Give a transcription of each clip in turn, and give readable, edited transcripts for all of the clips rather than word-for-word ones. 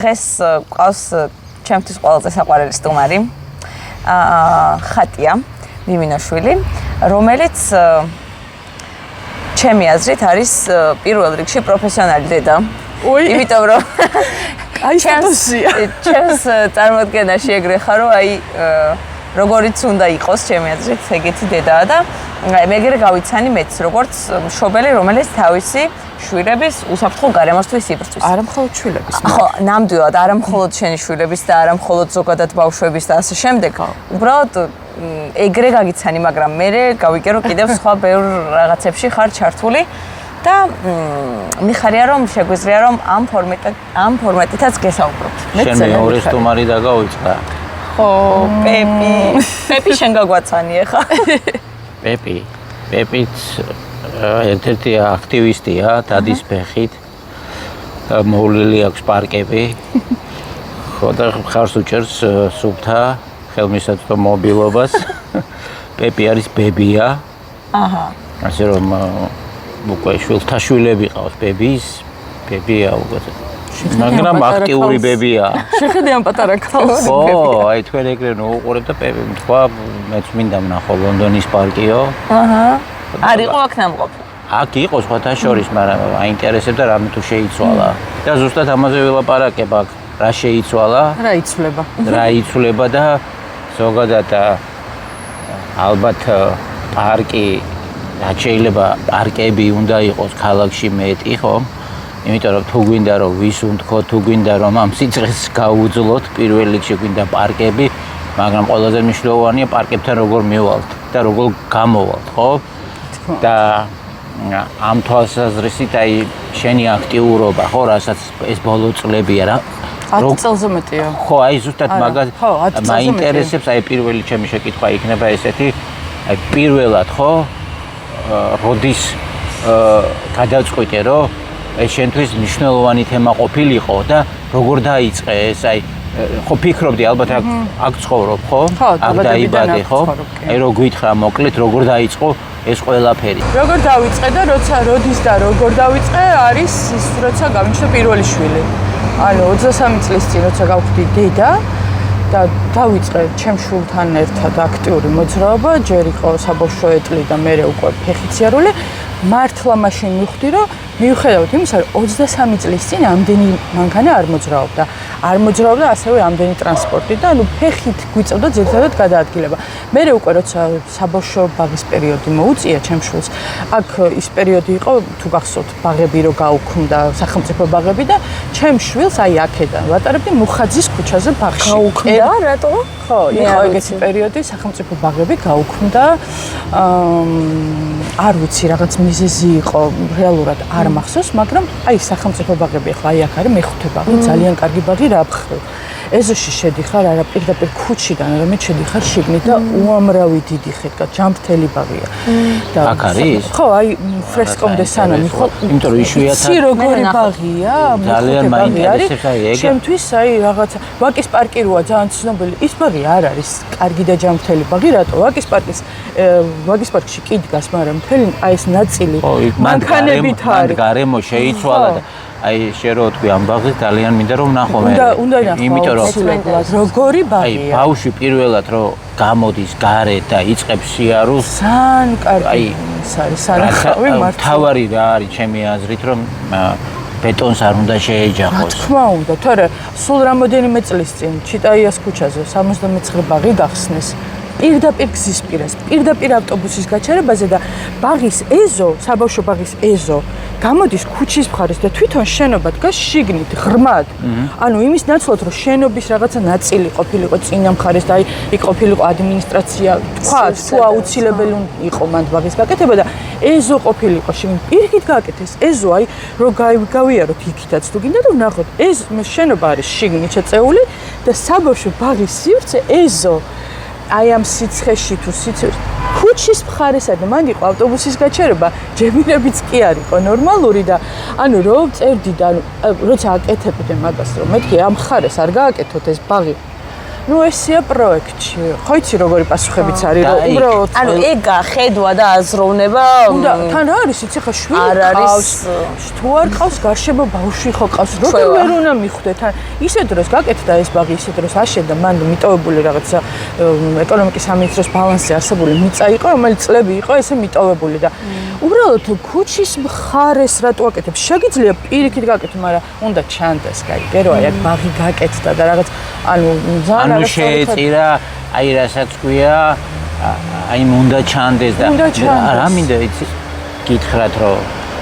დღეს ყავს ჩემთვის ყველაზე საყვარელი სტუმარი ხატია მიმინაშვილი, რომელიც ჩემი აზრით არის პირველ რიგში პროფესიონალი დედა. იმიტომ რომ ჩემს წარმოდგენაში ეგრე ხარ, რომ აი როგორიც უნდა იყოს ჩემი აზრით ეგეთი დედაა და მე ეგრე გავიცანი მეც როგორც მშობელი, რომელიც თავისი შვილების უსაფრთხო გარემოსთვის იბრძვის. არა მხოლოდ შვილების. ხო, ნამდვილად, არა მხოლოდ შენი შვილების და არა მხოლოდ ზოგადად ბავშვების და ასე შემდეგ. უბრალოდ ეგრე გაგიცანი, მაგრამ მე გავიგე რომ კიდევ სხვა ბევრ რაღაცებში ხარ ჩართული და მიხარია რომ შეგვიძლია რომ ამ ფორმატითაც გესაუბროთ. შენ მეორე სტუმარი დაგავიწყდა. ხო, პეპი შენ გაგვაცანი ახლა. პეპიც ერთ-ერთი აქტივისტია, დადის ფეხით. მოვლილი აქვს პარკები. ხო და ხარს უჭერს სუფთა ხელმისაწვდომ მობილობას. პეპი არის ბებია. აჰა. ასე რომ უკვე შვილთაშვილები ყავს ბებია უკვე. მაგრამ აქტიური ბებია. შეხედე ამ პატარა ქალს. ხო, აი თქვენ ეგრე ნოუყურებ და პეპი თქვა მეც მინდა ვნახო ლონდონის პარკიო. აჰა. არ იყო აქ ნამყოფი. აქ იყო სხვათა შორის, მაგრამ აინტერესებდა რამე თუ შეიცვალა. და ზუსტად ამაზე ვილაპარაკებ აქ, რა შეიცვალა? რა იცვლება და ზოგადად ალბათ პარკი რაც შეიძლება პარკები უნდა იყოს ქალაქში მეტი, ხო? იმიტომ რომ თუ გვინდა რომ ვის უნდქო, თუ გვინდა რომ ამ სიცხეს გაუძლოთ, პირველ რიგში გვინდა პარკები, მაგრამ ყველაზე მნიშვნელოვანია პარკებთან როგორ მივალთ და როგორ გამოვალთ, ხო? და ამ თვალსაზრისით აი შენი აქტიურობა, ხო, რასაც ეს ბოლო წლებია რა 10 წელზე მეტია. ხო, აი ზუსტად მაგას მაინტერესებს, აი პირველი ჩემი შეკითხვა იქნება ესეთი, აი პირველად, ხო? როდის გადაწყვიტე, რომ ეს შენთვის მნიშვნელოვანი თემა ყოფილიყო და როგორ დაიწყე ეს, აი ხო ფიქრობდი ალბათ აქ ცხოვრობ, ხო? აქ დაიბადე, ხო? აი რო გითხრა მოკლედ როგორ დაიწყო ეს ყველაფერი. როგორ დავიწყე და როდის და როგორ დავიწყე არის ის როცა გამიჩნდა პირველი შვილი. ანუ 23 წლის წინ როცა გავხდი დედა და დავიწყე ჩემ შვილთან ერთად აქტიური მოძრაობა, ჯერ იყო საბავშვო ეტლი და მე უკვე ფეხიციარული. მართლა მაშინ მივხვდი რომ მიუხედავად იმისა რომ 23 წლის წინ ამდენი მანქანა არ მოძრაობდა. არ მოძრაობდა ასევე ამდენი ტრანსპორტი და ანუ ფეხით გვიწევდა ძირითადად გადაადგილება. მე უკვე როცა საბავშვო ბაღის პერიოდი მოუწია ჩემ შვილს, აქ ის პერიოდი იყო თუ გახსოვთ ბაღები რო გაუქმდა, სახელმწიფო ბაღები და ჩემ შვილს აი აქედან ვატარებდი მუხაძის ქუჩაზე ბაღში. გაუქმდა რატო? ხო, იყო ეგეთი პერიოდი, სახელმწიფო ბაღები გაუქმდა. არ ვიცი რაღაც მიზეზი იყო, რეალურად არ მახსოვს, მაგრამ აი სახელმწიფო ბაღები ახლა აი აქ არის მეხუთე ბაღი, ძალიან კარგი ბაღი რა მხრივ. ეზოში შედიხარ, არა პირდაპირ ქუჩიდან, არამედ შედიხარ შიგნით და უამრავი დიდი ხედა, ჯამრთელი ბაღია. და აქ არის? ხო, აი ფრესკომდე სანამ იყო. იმიტომ რომ იშვიათად იცი როგორი ბაღია, ძალიან მაინტერესებს აი ეგ. ჩემთვის აი რაღაცა ვაკის პარკი როა ძალიან ცნობილი. ის ბაღი არ არის კარგი და ჯამრთელი ბაღი, რატო? ვაკის პარკში კი დგას, მაგრამ მთელი აი ეს ნაწილი მანქანებით არის. გარემო შეიცვალა და აი შე რო თქვი ამ ბაღზე ძალიან მინდა რომ ვნახო მე. უნდა ნახო. იმიტომ რომ როგორი ბაღია. აი ბავშვი პირველად რო გამოდის გარეთ და იწყებს სიარულს, სან კარგი ის არის სანახავი მართლა. თავარი რა არის ჩემი აზრით რომ ბეტონს არ უნდა შეეჯახოს. თქმა უნდა, თორე სულ რამოდენიმე წლის წინ ჩიტაიას ქუჩაზე 79 ბაღი გახსნეს. პირდაპირ გზის პირას, პირდაპირ ავტობუსის გაჩერებაზე და ბაღის ეზო, საბავშვო ბაღის ეზო გამოდის ქუჩის მხარეს და თვითონ შენობა დგას შიგნით ღრმად. ანუ იმის ნაცვლად რომ შენობის რაღაცა ნაწილი ყოფილიყო წინა მხარეს და აი იქ ყოფილიყო ადმინისტრაცია, თქვა თუ აუცილებელი იყო მანდ ბაღის გაკეთება და ეზო ყოფილიყო შიგნით. პირიქით გააკეთეს ეზო, აი რომ გავიაროთ იქითაც თუ გინდა და ვნახოთ. ეს შენობა არის შიგნით შეწეული და საბავშვო ბაღის სივრცე ეზო აი ამ სიცხეში თუ ქუჩის მხარესა და მანდ იყო ავტობუსის გაჩერება, ჯებინებიც კი არ იყო ნორმალური და ანუ რო წერდი და როცა აკეთებდნენ მაგას რომ მეთქი ამ მხარეს არ გააკეთოთ ეს ბაღი ნუ ესია პროექტში. ხო იცი როგორი პასუხებიც არის, რომ უბრალოდ ანუ ეგ ხედვა და აზროვნება უნდა თან არის იცი ხა შვილი ყავს. თუ არ ყავს გარშემო ბავშვი ხო ყავს. როგორ ვერ უნდა მიხვდე თან ისე დროს გაკეთდა ეს ბაღი ისე დროს აშენდა მან მიტოვებული რაღაცა ეკონომიკის სამინისტროს ბალანსი არსებული მიწა იყო რომელიც წლები იყო ესე მიტოვებული და უბრალოდ ქუჩის მხარეს რატო აკეთებ? შეგიძლია პირიქით გაკეთო, მაგრამ უნდა ჩანდეს, გაიგერო, აი აქ ბაღი გაკეთდა და რაღაც ანუ ძალიან ანუ შეეწირა, აი რასაც ქვია, აი უნდა ჩანდეს და რა მინდა იცი გითხრათ რომ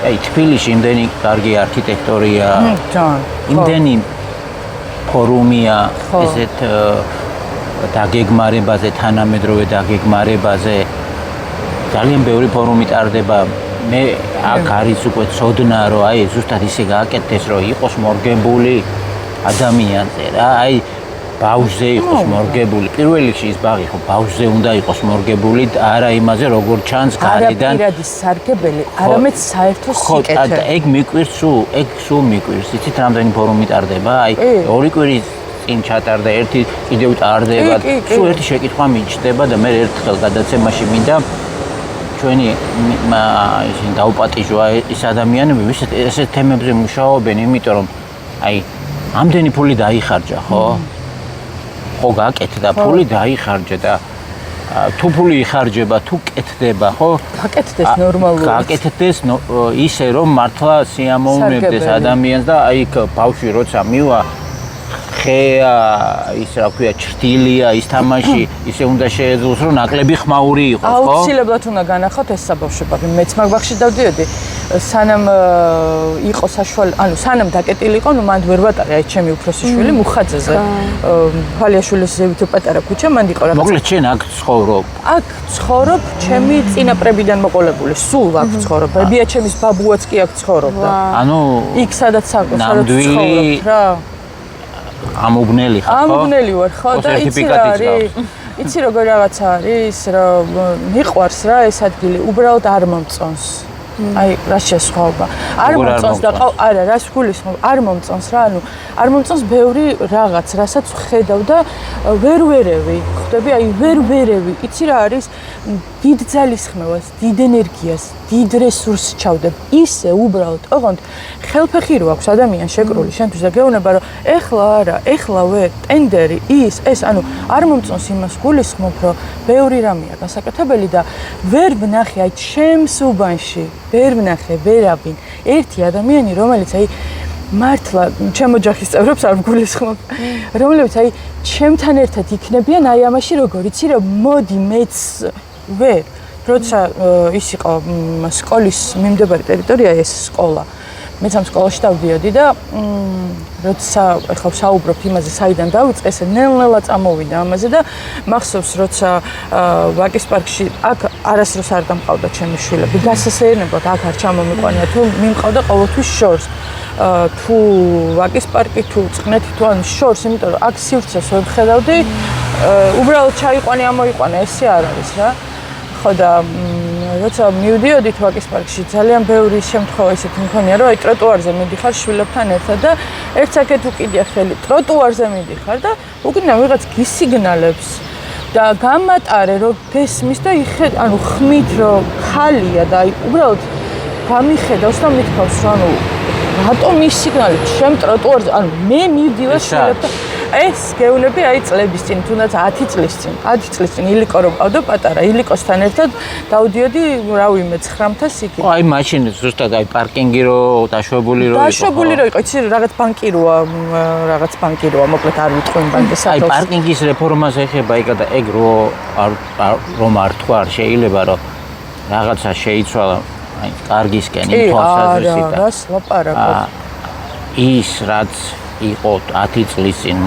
აი თბილისში იმდენი კარგი არქიტექტორია, იმდენი ფორუმია, ესეთ დაგეგმარებაზე, თანამედროვე დაგეგმარებაზე ძალიან ბევრი ფორუმი ტარდება. მე აქ არის უკვე ცოდნა რომ აი ზუსტად ისე გააკეთდეს რომ იყოს მორგებული ადამიანზე რა აი ბავშვზე იყოს მორგებული პირველ რიგში ის ბაღი ხო ბავშვზე უნდა იყოს მორგებული არა იმაზე როგორ ჩანს გარედან არა პირადი სარგებელი არამედ საერთო სიკეთე ხო ეგ მიკვირს სულ მიკვირს იცით რამდენი ფორუმი ტარდება აი ორი კვირის წინ ჩატარდა ერთი კიდევ ტარდება სულ ერთი შეკითხვა მიჩნდება და მე ერთხელ გადაცემაში მინდა ჩვენი ისინი დაუპატიჟვა ის ადამიანები ვისაც ესეთ თემებზე მუშაობენ იმიტომ რომ აი ამდენი ფული დაიხარჯა ხო ხო გაკეთდა ფული დაიხარჯა და თუ ფული იხარჯება თუ კეთდება ხო გაკეთდეს ნორმალურად გაკეთდეს ისე რომ მართლა სიამოვნებდეს ადამიანს და აი ბავშვი როცა მივა ხეა ის რა ქვია ჭრტილია ის თამაში ისე უნდა შეეძლოს რომ ნაკლები ხმაური იყოს ხო აუცილებლად უნდა განახოთ ეს საბავშვო მეც მაგ ბაღში დავდიოდი სანამ იყო საშუალო ანუ სანამ დაკეტილი იყო ნუ მანდ ვერ ვატარე აი ჩემი უფროსი შვილი მუხაძეზე ფალიაშვილის ზევით პატარა ქუჩა მანდ იყო რაღაც მოკლედ შენ აქ ცხოვრობ აქ ცხოვრობ ჩემი წინაპრებიდან მოყოლებული სულ აქ ცხოვრობ ბებია ჩემის ბაბუაც კი აქ ცხოვრობდა ანუ იქ სადაც ცხოვრობ რა ამობნელი ხარ ხო? ამობნელი ვარ ხო და იცი როგორ რაღაცა არის რომ მიყვარს რა ეს ადგილი უბრალოდ არ მომწონს აი რა შესხობა არ მომწონს და არა რას გულისხმობ არ მომწონს რა ანუ არ მომწონს ბევრი რაღაც რასაც ხედავ და ვერ ვერევი ხვდები აი ვერ ვერევი იცი რა არის დიდ ძალისხმევას დიდ ენერგიას დიდ რესურსს ჩავდებ ისე უბრალოდ ოღონდ ხელფეხი რო აქვს ადამიანს შეკრული შენთვის და გეუბნება რომ ეხლა არა ეხლა ვერ ტენდერი ეს ანუ არ მომწონს იმას გულისხმობ რომ ბევრი რამეა გასაკეთებელი და ვერ ვნახე აი ჩემს უბანში ვერ ვნახე ვერავინ ერთი ადამიანი რომელიც აი მართლა ჩემ ოჯახის წევრებს არ გულისხმობ რომლებიც აი ჩემთან ერთად იქნებიან აი ამაში როგორ იცი რომ მოდი მეც ვერ როცა ის იყო სკოლის მიმდებარე ტერიტორია ეს სკოლა მეც ამ სკოლაში დავდიოდი და როცა ახლა საუბრობთ იმაზე საიდან დავიწყე ესე ნელ-ნელა წამოვიდა ამაზე და მახსოვს როცა ვაკის პარკში აქ არასდროს არ დამყავდა ჩემი შვილები გასასეირნებლად აქ არ ჩამომიყვანია თუ მიმყავდა ყოველთვის შორს თუ ვაკის პარკი თუ წყნეთი თუ ან შორს იმიტომ რომ აქ სივრცეს ვერ ხედავდი უბრალოდ ჩაიყვანე ამოიყვანე ესე არ არის რა ხო და როცა მივდიოდით ვაკის პარკში ძალიან ბევრი შემთხვევა ისეთი მქონია რომ აი ტროტუარზე მიდიხარ შვილებთან ერთად და ერთ საკეთ უკიდია ხელი ტროტუარზე მიდიხარ და უკიდნა ვიღაც გისიგნალებს და გამატარე რომ გესმის და ანუ ხმით რომ ხალია და აი უბრალოდ გამიხედავს და მithავს რომ ანუ რატომ ისიგნალებს შენ ტროტუარზე ანუ მე მივდივარ შვილებთან ეს გეუნები აი წლების წინ თუნდაც 10 წლის წინ ილიკო რო ყავდა პატარა ილიკოსთან ერთად დავდიოდი რავი მე 9-ს იქ აი მაშინ ზუსტად აი პარკინგი რო დაშვებული რო იყო იცი რაღაც ბანკი როა მოკლედ არ ვიტყვი ბანკის აი პარკინგის რეფორმას ეხება იქა და ეგ რომ არ თქვა არ შეიძლება რომ რაღაცა შეიცვალა აი კარგისკენ იმ თვალსაზრისით და რას ლაპარაკობ ის რაც იყო 10 წლის წინ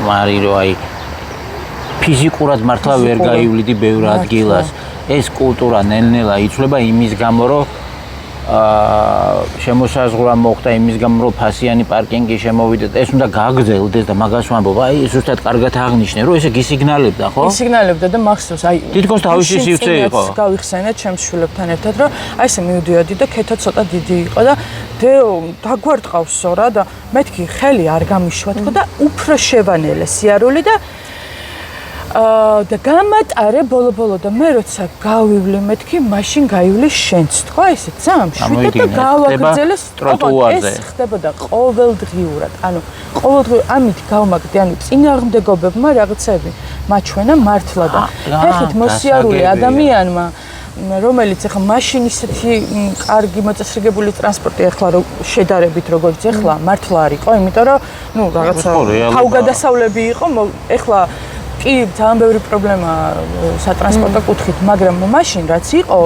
მარი რომ აი ფიზიკურად მართლა ვერ გაივლიდი ბევრ ადგილას ეს კულტურა ნელ-ნელა იცვლება იმის გამო რომ შემოსაზღვრა მოხდა იმის გამო რომ ფასიანი პარკინგი შემოვიდა და ეს უნდა გაგრძელდეს და მაგას ვამბობ აი ზუსტად კარგად აღნიშნე რომ ესე გისიგნალებდა ხო ისიგნალებდა და მახსოვს აი თითქოს თავისი სივრცე იყო გავიხსენე ჩემს შვილებთან ერთად რომ აი ესე მივდიოდი და ქეთა ცოტა დიდი იყო და დაგვარტყავსო რა და მეთქი ხელი არ გამიშვა თქო და უფრო შევანელე სიარული და და გამატარე ბოლო-ბოლო და მე როცა გავივლი მეთქი მაშინ გაივლის შენც თქვა ესე ძამ შვიდად და გავაგრძელეს ტროტუარზე ეს ხდებოდა ყოველდღიურად ანუ ყოველდღიურად ამით გავმაგდი ანუ წინააღმდეგობებმა რაღაცები მაჩვენა მართლა და ეხეთ მოსიარული ადამიანმა რომელიც ახლა მაშინ ისეთი კარგი მოწესრიგებული ტრანსპორტი ახლა შედარებით როგორც ახლა მართლა არისო იმიტომ რომ ნუ რაღაცა თავგადასავლები იყო ახლა კი ძალიან ბევრი პრობლემა სატრანსპორტო კუთხით, მაგრამ მაშინ რაც იყო,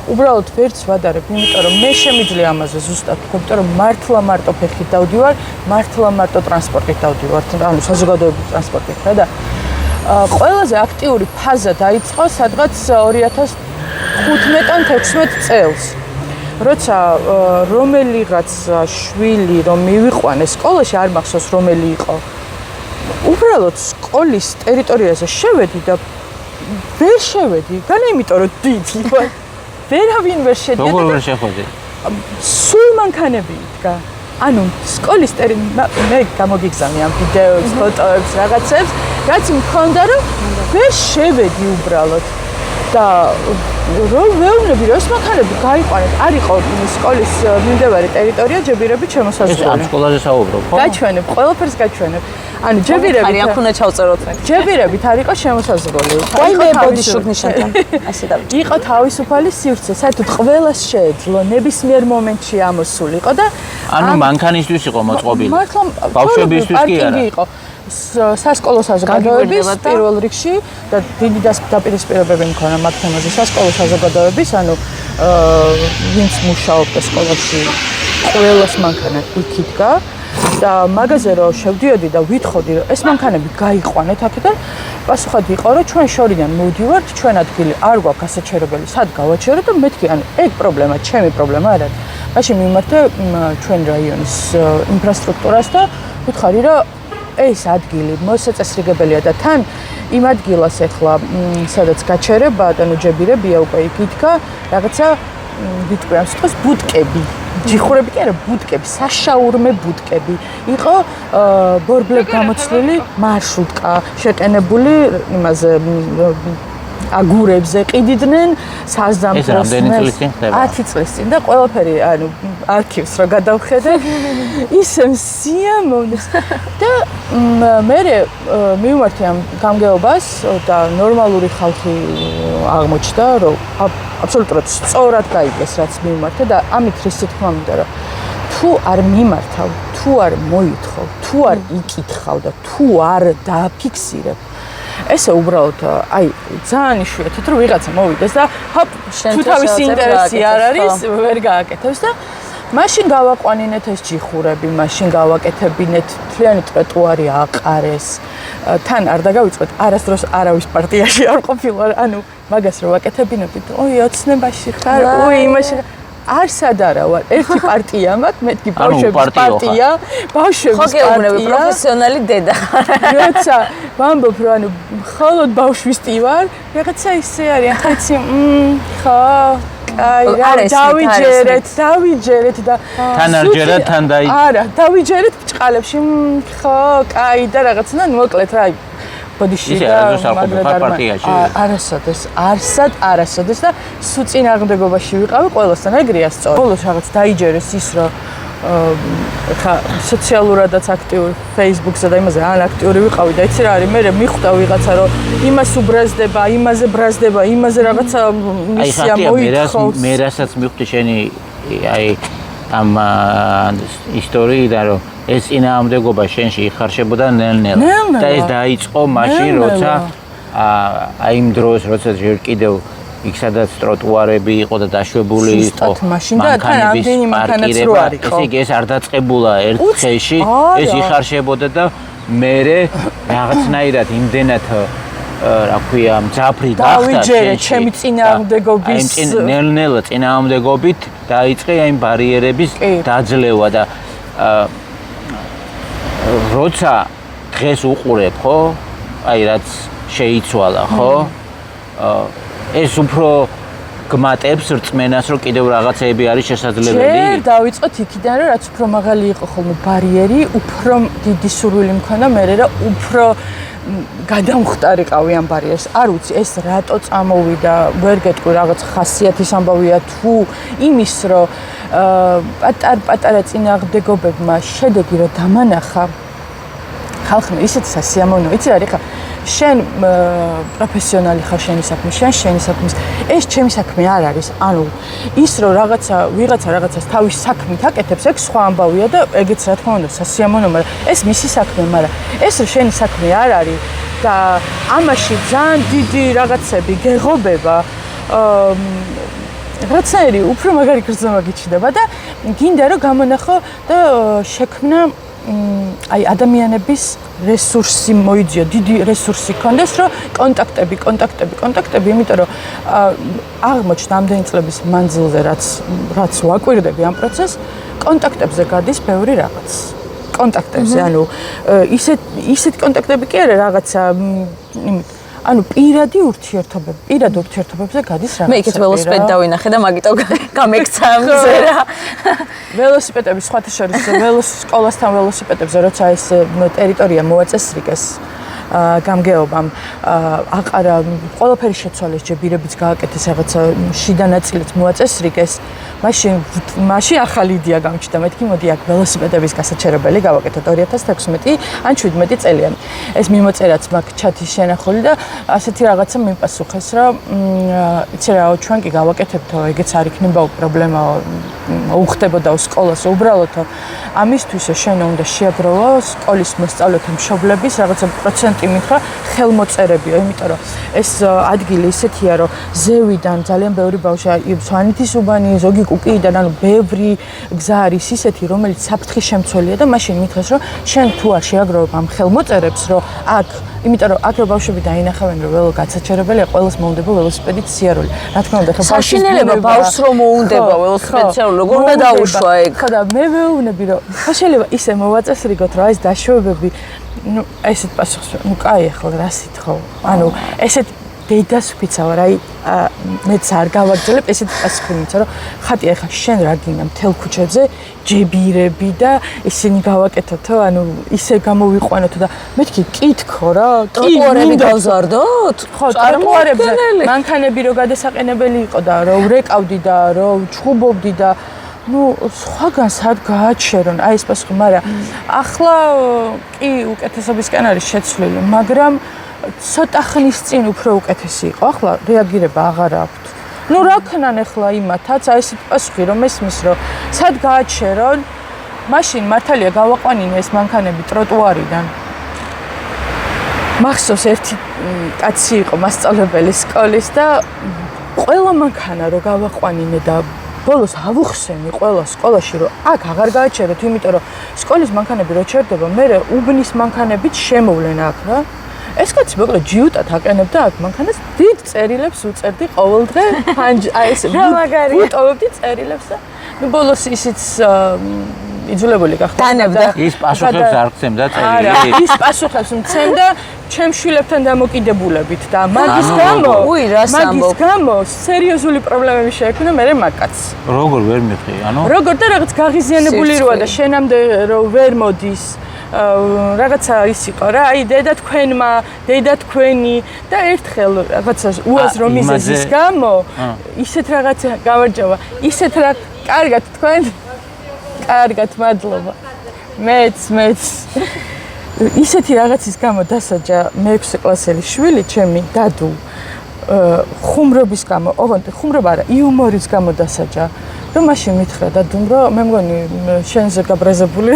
უბრალოდ ვერც ვადარებ, იმიტომ რომ მე შემიძლია ამაზე ზუსტად ვთქვა, იმიტომ რომ მართლა მარტო ფეხით დავდივარ, მართლა მარტო ტრანსპორტით დავდივარ, ანუ საზოგადოებრივ ტრანსპორტით და ყველაზე აქტიური ფაზა დაიწყო სადღაც 2015-16 წელს. როცა რომელიღაც შვილი რომ მივიყვანეს სკოლაში, არ მახსოვს რომელი იყო. უბრალოდ სკოლის ტერიტორიაზე შევედი და ვერ შევედი, განა იმიტომ რომ დიდი ვარ. ვერავინ ვერ შედიოდა. როგორ ვერ შეხვედი? სულ მანქანები იდგა. ანუ სკოლის მე გამოგიგზავნე ამ ვიდეოებს, ფოტოებს, რაღაცებს, რაც მქონდა რომ ვერ შევედი უბრალოდ. და რომ ვეუბნები რომ ეს მანქანები გაიყვანეთ, არ იყო სკოლის მიმდებარე ტერიტორია ჯებირებით შემოსაზღვრული. ეს ამ სკოლაზე საუბრობ, ხო? გაჩვენებ, ყველაფერს გაჩვენებ. ანუ ჯებირებით აქ უნდა ჩავწეროთ მე. ჯებირებით არ იყო შემოსაზღვრული. აი მე ბოდიშოკნის შენთან. ასე დავიწყე. იყო თავისუფალი სივრცე, საერთოდ ყველას შეეძლო, ნებისმიერ მომენტში ამოსულიყო და ანუ მანქანისთვის იყო მოწყობილი. მართლა ბავშვებისთვის კი არა. იყო სასკოლო საზოგადოების პირველ რიგში და დიდი დაპირისპირებები მქონდა მათ თემაზე სასკოლო საზოგადოების, ანუ ვინც მუშაობდა სკოლაში, ყველას მანქანა იქ იდგა და მაგაზე რომ შევდიოდი და ვითხოვდი რომ ეს მანქანები გაიყვანეთ აქედან, პასუხად იყო რომ ჩვენ შორიდან მოვდივართ, ჩვენ ადგილი არ გვაქვს ასაჩერებელი, სად გავაჩეროთ და მეთქი, ანუ ეგ პრობლემა, ჩემი პრობლემა არ არის. მაშინ მიმართე ჩვენ რაიონის ინფრასტრუქტურას და ვითხარი რომ ეს ადგილი მოსაწესრიგებელია და თან იმ ადგილას ახლა სადაც გაჩერება და ნუ ჯებირებია უკვე იქ იდგა რაღაცა ვიტყვი ამ სიტყვას ბუტკები ჯიხურები კი არა ბუტკები საშაურმე ბუტკები იყო ბორბლებ გამოცლილი მარშრუტკა შეყენებული იმაზე აგურებზე ყიდიდნენ საზამთროს. ეს რამდენი წლის წინ ხდება? 10 წლის წინ და ყველაფერი ანუ არქივს რა გადავხედე ისე სიამოვნეს და მე მივმართე ამ გამგეობას და ნორმალური ხალხი აღმოჩნდა რომ აბსოლუტურად სწორად გაიგეს რაც მივმართე და ამით რისი თქმა უნდა რომ თუ არ მიმართავ, თუ არ მოითხოვ, თუ არ იკითხავ და თუ არ დააფიქსირებ ესე უბრალოდ აი ძალიან იშვიათად რომ ვიღაცა მოვიდეს და ჰოპ თუ თავისი ინტერესი არ არის ვერ გააკეთებს და მაშინ გავაყვანინეთ ეს ჯიხურები, მაშინ გავაკეთებინეთ მთლიანი ტროტუარი აყარეს. თან არ დაგავიწყეთ, არასდროს არავის პარტიაში არ ყოფილა, ანუ მაგას რო ვაკეთებინებით, ოი ოცნებაში ხარ, ოი იმაში არსად არა ვარ. ერთი პარტია მაქვს, მეთქი ბავშვების პარტია, ბავშვების პარტია. ხო, გეუბნები, პროფესიონალი დედა. როცა ვამბობ, რომ ანუ მხოლოდ ბავშვისტი ვარ, რაღაცა ისე არის, ხეცი, ხო, აი, დავიჯერეთ და თან არ ჯერათ, თან დაიჯერეთ. არა, დავიჯერეთ ბჭყალებში, ხო, კაი და რაღაცა და მოკლედ რა ბოდიში და არასოდეს და სულ წინააღმდეგობაში ვიყავი ყველასთან ეგრეა სწორი. ბოლოს რაღაც დაიჯერეს ის რომ ხა სოციალურადაც აქტიური Facebook-ზე და იმაზე ან აქტიური ვიყავი და იცი რა არის მე მიხვდა ვიღაცა რომ იმას უბრაზდება, იმაზე ბრაზდება, იმაზე რაღაცა მისია მოითხოვს. მე რასაც მიხვდი შენი აი ამ ისტორიიდან რომ ეს წინააღმდეგობა შენში იხარშებოდა ნელ-ნელა და ეს დაიწყო მაშინ როცა აი იმ დროს როცა ჯერ კიდევ იქ სადაც ტროტუარები იყო და დაშვებული იყო მანქანების პარკირება ესე იგი ეს არ დაწყებულა ერთ დღეში ეს იხარშებოდა და მერე რაღაცნაირად იმდენად რა ქვია მძაფრი გახდა ჩემი წინააღმდეგობის ნელ-ნელა წინააღმდეგობით დაიწყე აი ბარიერების დაძლევა და როცა დღეს უყურებ ხო აი რაც შეიცვალა ხო ეს უფრო გმატებს რწმენას რომ კიდევ რაღაცეები არის შესაძლებელი ჯერ დავიწყოთ იქიდან რომ რაც უფრო მაღალი იყო ხოლმე ბარიერი უფრო დიდი სურვილი მქონდა მე რა უფრო გადამხტარიყავი ამ ბარიერს. არ ვიცი, ეს რატო წამოვიდა, ვერ გეტყვი რაღაც ხასიათის ამბავია თუ იმის, რომ პატარ-პატარა წინააღმდეგობებმა შედეგი რომ დამანახა ხალხმა ისეთ სასიამოვნო, იცი რა ხა შენ პროფესიონალი ხარ შენი საქმის, შენი საქმის. ეს ჩემი საქმე არ არის. ანუ ის რომ ვიღაცა რაღაცას თავის საქმით აკეთებს, ეგ სხვა ამბავია და ეგეც რა თქმა უნდა სასიამოვნო, მაგრამ ეს მისი საქმე, მაგრამ ეს რომ შენი საქმე არ არის და ამაში ძალიან დიდი რაღაცები გეღობება, რაღაცნაირი უფრო მაგარი გრძნობა გიჩნდება და გინდა რომ გამონახო და შექმნა აი ადამიანების რესურსი მოიძიო, დიდი რესურსი ქონდეს, რომ კონტაქტები, იმიტომ რომ აღმოჩნდა ამდენი წლების მანძილზე, რაც ვაკვირდები ამ პროცესს, კონტაქტებზე გადის ბევრი რაღაც. კონტაქტებზე, ანუ ისეთ კონტაქტები კი არა რაღაცა ანუ პირად ურთიერთობებზე გადის რაღაცა. მე იქით ველოსიპედი დავინახე და მაგიტომ გამექცა მზე რა. ველოსიპედები სხვათა შორის სკოლასთან ველოსიპედებზე როცა ეს ტერიტორია მოაწესრიგეს გამგეობამ აყარა ყველაფერი შეცვალეს ჯებირებიც გააკეთეს რაღაცა შიდა ნაწილიც მოაწესრიგეს მაშინ ახალი იდეა გამჩნდა მეთქი მოდი აქ ველოსიპედების გასაჩერებელი გავაკეთოთ 2016 ან 17 წელიანი ეს მიმოწერაც მაგ ჩათის შენახული და ასეთი რაღაცა მიპასუხეს რომ იცი რა ჩვენ კი გავაკეთებთო ეგეც არ იქნება პრობლემა უხდებოდა სკოლას უბრალოდ ამისთვის შენ უნდა შეაგროვო სკოლის მოსწავლეთა მშობლების რაღაცა პროცენტი მითხრა ხელმოწერებიო იმიტომ რომ ეს ადგილი ისეთია რომ ზევიდან ძალიან ბევრი ბავშვია სვანეთის უბანი ზოგი კუკიიდან ანუ ბევრი გზა არის ისეთი რომელიც საფრთხის შემცველია და მაშინ მითხრეს რომ შენ თუ არ შეაგროვებ ამ ხელმოწერებს რომ აქ იმიტომ რომ აქ ბავშვები დაინახავენ რომ ველო გასაჩერებელია ყველას მოუნდება ველოსიპედით სიარული რა თქმა უნდა ხო საშინელება ბავშვს რომ მოუნდება ველოსიპედით სიარული როგორ უნდა დაუშვა ეგ ხო და მე ვეუბნები რომ შეიძლება ისე მოვაწესრიგოთ რომ ეს დაშვებები ну ესეთ პასუხს ну კაი ახლა რა სითხო ანუ ესეთ დედას ვფიცავ რა მეც არ გავაგრძელებ ესეთ პასუხი მითხრა რომ ხატი ახლა შენ რა გინდა მთელ ქუჩებზე ჯებირები და ისინი გავაკეთოთო ანუ ისე გამოვიყვანოთო და მეთქი კითხო რა ტროტუარები გავზარდოთ ხო ტროტუარებზე მანქანები რო გადასაყენებელი იყო და რო ვრეკავდი და რო ჩხუბობდი და ну სხვაგან სად გააჩერონ აი ეს პასუხი მაგრამ ახლა კი უკეთესობისკენ არის შეცვლილი მაგრამ ცოტა ხნის წინ უფრო უკეთესი იყო ახლა რეაგირება აღარ აქვთ ну რა ქნან ახლა იმათაც აი ეს პასუხი რომ ესმის რომ სად გააჩერონ მაშინ მართალია გავაყვანინე ეს მანქანები ტროტუარიდან მახსოვს ერთი კაცი იყო მასწავლებელი სკოლის და ყველა მანქანა რო გავაყვანინე და ბოლოს ავუხსენი ყველა სკოლაში რომ აქ აღარ გააჩერეთ იმიტომ რომ სკოლის მანქანები რო ჩერდება მე უბნის მანქანებით შემოვლენ აქ რა ეს კაცი მოკლედ ჯიუტად აკენებდა აქ მანქანას დიდ წერილებს უწერდი ყოველდღე აი ეს რა მაგარია ვუტოვებდი წერილებს და ნუ ბოლოს ისიც იძულებული გახდა დანებდა ის პასუხებს არ გცემდა წერილი არა ის პასუხებს მცემდა ჩემ შვილებთან დამოკიდებულებით და მაგის გამო სერიოზული პრობლემები შეექმნა მე მაგაც როგორ ვერ მიხრი ანუ როგორ და რაღაც გაღიზიანებული როა და შენამდე რომ ვერ მოდის რაღაცა ის იყო რა აი დედა თქვენი და ერთხელ რაღაცა უაზრო მიზეზის გამო ისეთ რაღაცა გამარჯობა ისეთ რა კარგად თქვენ კარგად მადლობა მეც ისეთი რაღაცის გამო დასაჯა მე-6 კლასელი შვილი ჩემი დადუ ხუმრობის გამო ოღონდ ხუმრობა არა იუმორის გამო დასაჯა რომ მაშინ მითხრა დადუმ რომ მე მგონი შენზე გაბრაზებული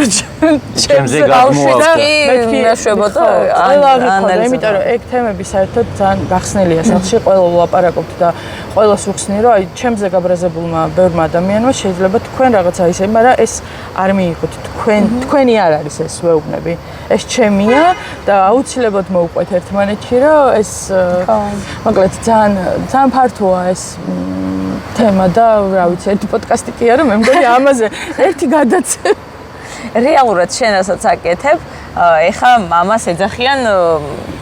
ჩემზე გამოვიდა მეთქი ნაშვებოდა ანალიზა იმიტომ რომ ეგ თემები საერთოდ ძალიან გახსნილია სახში ყველა ვლაპარაკობთ და ყველას ვხსნი რომ აი ჩემზე გაბრაზებულმა ბევრმა ადამიანმა შეიძლება თქვენ რაღაცა ისე მაგრამ ეს არ მიიღოთ თქვენი არ არის ეს ვეუბნები ეს ჩემია და აუცილებლად მოვყვეთ ერთმანეთში რომ ეს მოკლედ ძალიან ფართოა ეს თემა და რა ვიცი ერთი პოდკასტი კი არა მე მგონი ამაზე ერთი გადაცემა რეალურად შენ რასაც აკეთებ ეხა მამას ეძახიან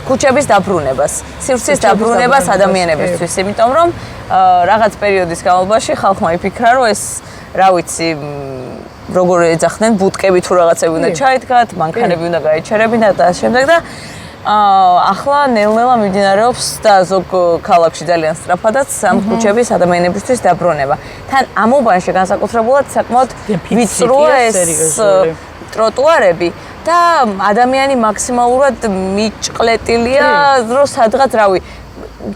ქუჩების დაბრუნებას სივრცის დაბრუნებას ადამიანებისთვის იმიტომ რომ რაღაც პერიოდის განმავლობაში ხალხმა იფიქრა რომ ეს რა ვიცი როგორ ეძახდნენ ბუტკები თუ რაღაცები უნდა ჩაიდგათ მანქანები უნდა გაიჩერებინათ და ამ შემდეგ და ახლა ნელ-ნელა მიმდინარეობს და ზოგ ქალაქში ძალიან სწრაფადაც ამ ქუჩების ადამიანებისთვის დაბრუნება. თან ამ უბანში განსაკუთრებულად საკმაოდ ვიწროა ეს ტროტუარები და ადამიანი მაქსიმალურად მიჭყლეტილია, რომ სადღაც რავი